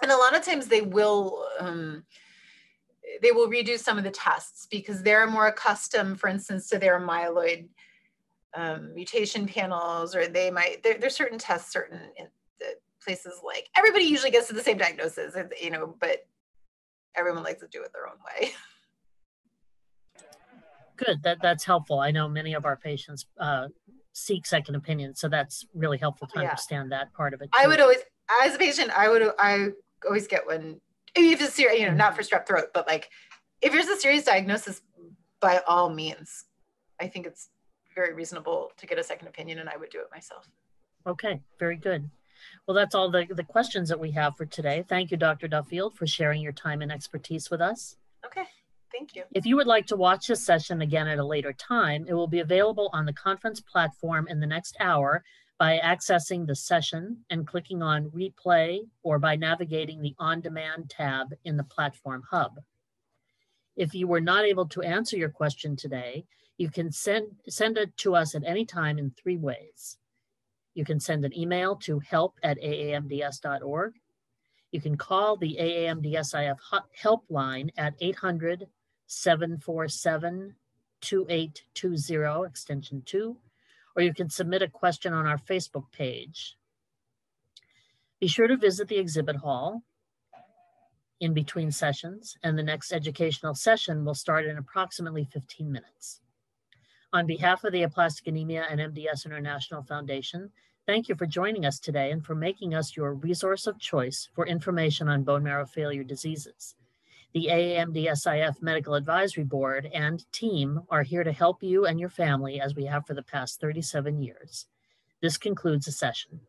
And a lot of times they will redo some of the tests because they're more accustomed, for instance, to their myeloid mutation panels, or there's certain tests, certain places, like everybody usually gets to the same diagnosis, but everyone likes to do it their own way. Good, that's helpful. I know many of our patients seek second opinions, so that's really helpful to understand that part of it too. I would always, as a patient, I always get one, if it's serious, not for strep throat, but if there's a serious diagnosis, by all means, I think it's very reasonable to get a second opinion, and I would do it myself. Okay, very good. Well, that's all the questions that we have for today. Thank you, Dr. Duffield, for sharing your time and expertise with us. Okay, thank you. If you would like to watch this session again at a later time, it will be available on the conference platform in the next hour by accessing the session and clicking on replay, or by navigating the on-demand tab in the platform hub. If you were not able to answer your question today, you can send it to us at any time in 3 ways. You can send an email to help@aamds.org. You can call the AAMDSIF helpline at 800-747-2820, extension 2, or you can submit a question on our Facebook page. Be sure to visit the exhibit hall in between sessions, and the next educational session will start in approximately 15 minutes. On behalf of the Aplastic Anemia and MDS International Foundation, thank you for joining us today and for making us your resource of choice for information on bone marrow failure diseases. The AAMDSIF Medical Advisory Board and team are here to help you and your family as we have for the past 37 years. This concludes the session.